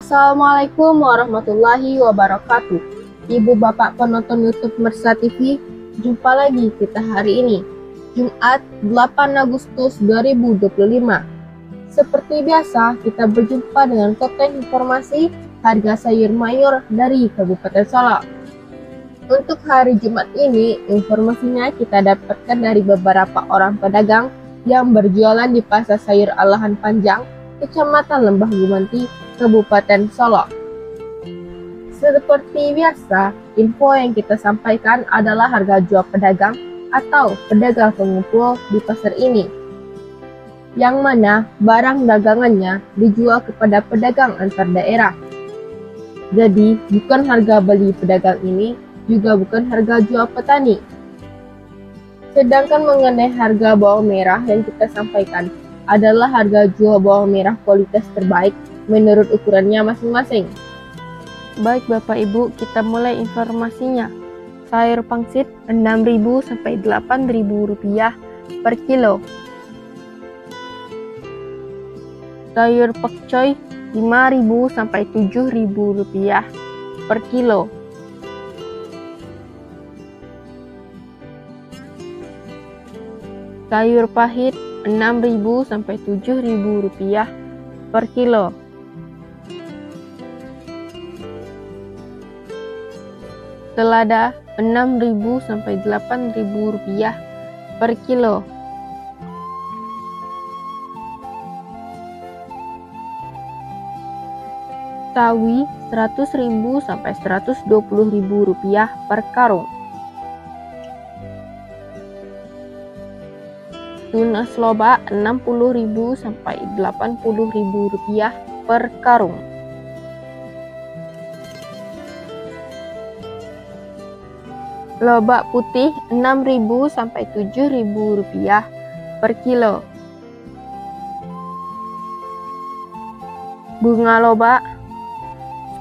Assalamualaikum warahmatullahi wabarakatuh. Ibu bapak penonton YouTube Mersa TV, jumpa lagi kita hari ini, Jumat 8 Agustus 2025. Seperti biasa, kita berjumpa dengan konten informasi harga sayur mayur dari Kabupaten Solok. Untuk hari Jumat ini, informasinya kita dapatkan dari beberapa orang pedagang yang berjualan di Pasar Sayur Alahan Panjang, Kecamatan Lembah Gumanti, Kabupaten Solok. Seperti biasa, info yang kita sampaikan adalah harga jual pedagang atau pedagang pengumpul di pasar ini, yang mana barang dagangannya dijual kepada pedagang antar daerah. Jadi, bukan harga beli pedagang ini, juga bukan harga jual petani. Sedangkan mengenai harga bawang merah yang kita sampaikan adalah harga jual bawang merah kualitas terbaik menurut ukurannya masing-masing. Baik Bapak Ibu, kita mulai informasinya. Sayur pangsit 6.000 sampai 8.000 rupiah per kilo. Sayur pakcoy 5.000 sampai 7.000 rupiah per kilo. Sayur pahit 6.000 sampai 7.000 rupiah per kilo. Selada 6.000 sampai 8.000 rupiah per kilo. Sawi 100.000 sampai 120.000 rupiah per karung. Tunas loba 60.000 sampai 80.000 rupiah per karung. Lobak putih 6.000 sampai 7.000 rupiah per kilo. Bunga lobak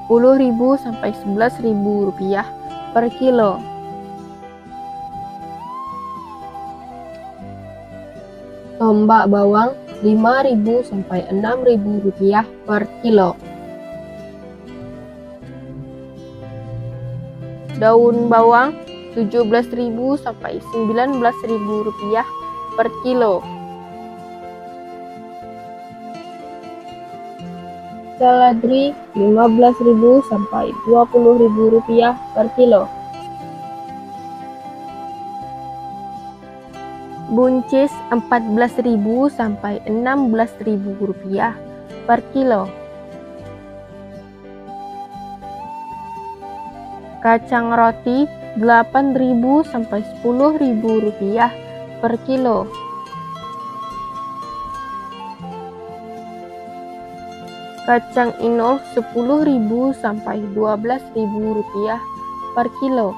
10.000 sampai 11.000 rupiah per kilo. Tombak bawang 5.000 sampai 6.000 rupiah per kilo. Daun bawang 17.000 sampai 19.000 rupiah per kilo. Seledri 15.000 sampai 20.000 rupiah per kilo. Buncis 14.000 sampai 16.000 rupiah per kilo. Kacang roti 8.000 sampai 10.000 rupiah per kilo. Kacang inul 10.000 sampai 12.000 rupiah per kilo.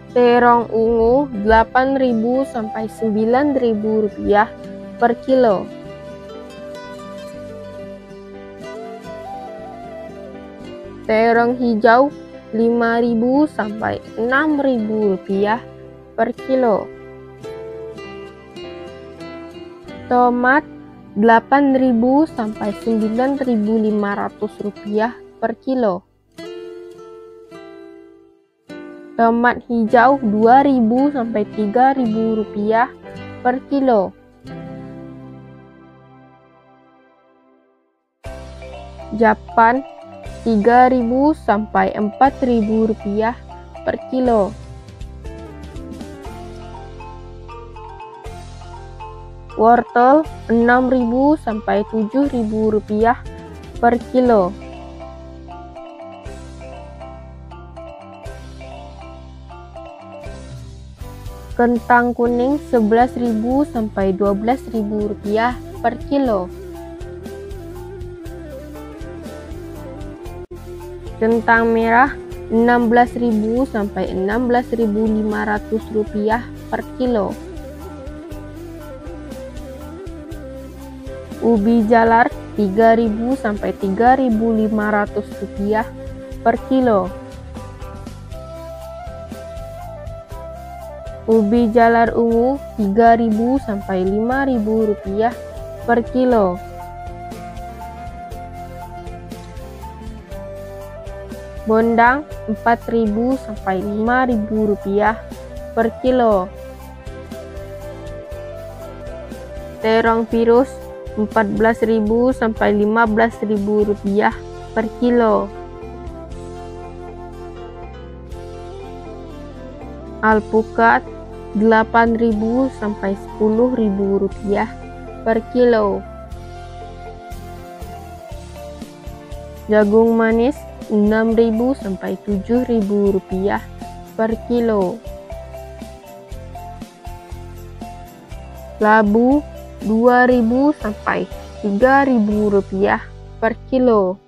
Terong ungu 8.000 sampai 9.000 rupiah per kilo. Terong hijau 5.000 sampai 6.000 rupiah per kilo. Tomat 8.000 sampai 9.500 rupiah per kilo. Tomat hijau 2.000 sampai 3.000 rupiah per kilo. Japan 3.000 sampai 4.000 rupiah per kilo. Wortel 6.000 sampai 7.000 rupiah per kilo. Kentang kuning 11.000 sampai 12.000 rupiah per kilo. Kentang merah 16.000 sampai 16.500 rupiah per kilo. Ubi jalar 3.000 sampai 3.500 rupiah per kilo. Ubi jalar ungu 3.000 sampai 5.000 rupiah per kilo. Bondang 4.000 sampai 5.000 rupiah per kilo. Terong virus 14.000 sampai 15.000 rupiah per kilo. Alpukat 8.000 sampai 10.000 rupiah per kilo. Jagung manis 6.000 sampai 7.000 rupiah per kilo. Labu 2.000 sampai 3.000 rupiah per kilo.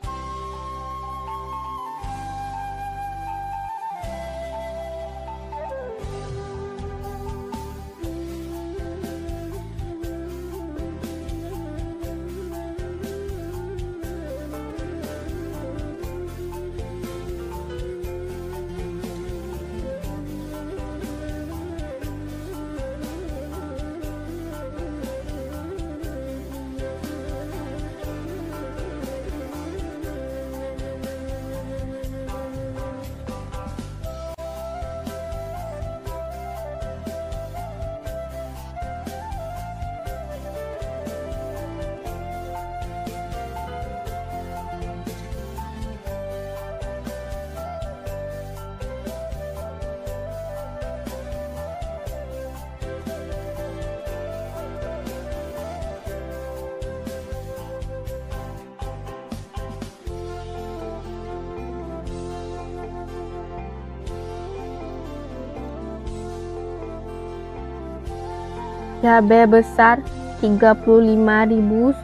Cabai besar 35.000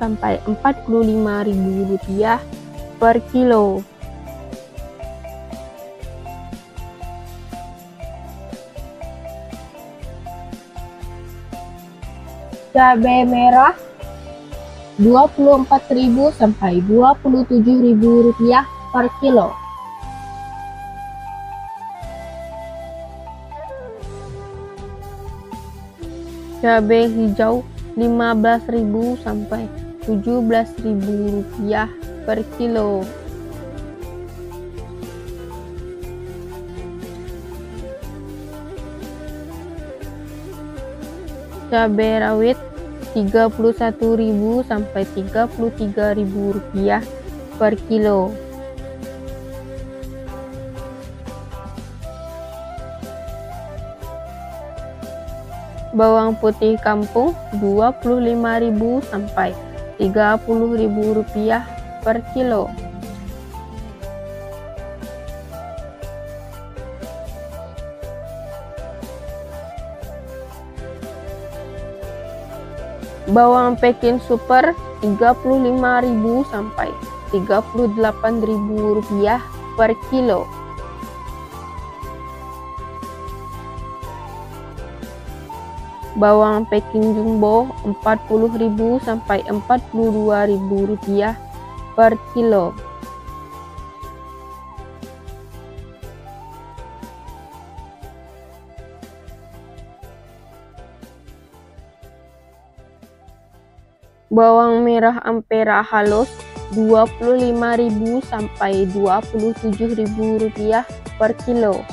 sampai 45.000 rupiah per kilo. Cabai merah 24.000 sampai 27.000 rupiah per kilo. Cabai hijau 15.000 sampai 17.000 rupiah per kilo. Cabai rawit 31.000 sampai 33.000 rupiah per kilo. Bawang putih kampung 25.000 sampai 30.000 rupiah per kilo. Bawang Pekin super 35.000 sampai 38.000 rupiah per kilo. Bawang Peking jumbo 40.000 sampai 42.000 rupiah per kilo. Bawang merah Ampera halus 25.000 sampai 27.000 rupiah per kilo.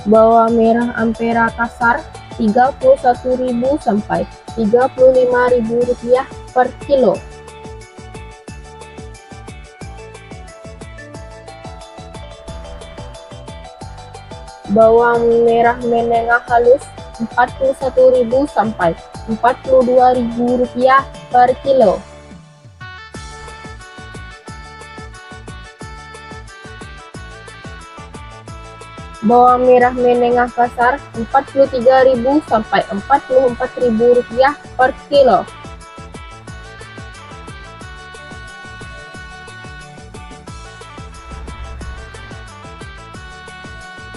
Bawang merah Ampera kasar Rp31.000 sampai Rp35.000 per kilo. Bawang merah menengah halus Rp41.000 sampai Rp42.000 per kilo. Bawang merah menengah kasar Rp43.000 sampai Rp44.000 per kilo.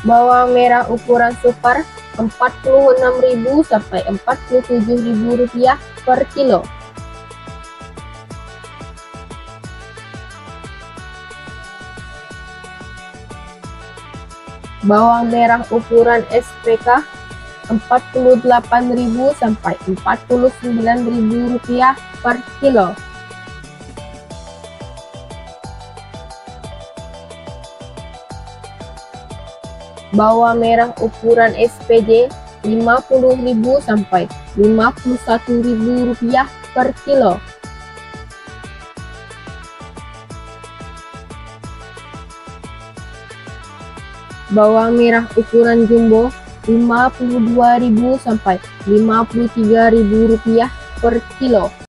Bawang merah ukuran super Rp46.000 sampai Rp47.000 per kilo. Bawang merah ukuran SPK Rp48.000 sampai Rp49.000 per kilo. Bawang merah ukuran SPJ Rp50.000 sampai Rp51.000 per kilo. Bawang merah ukuran jumbo Rp52.000 sampai Rp53.000 per kilo.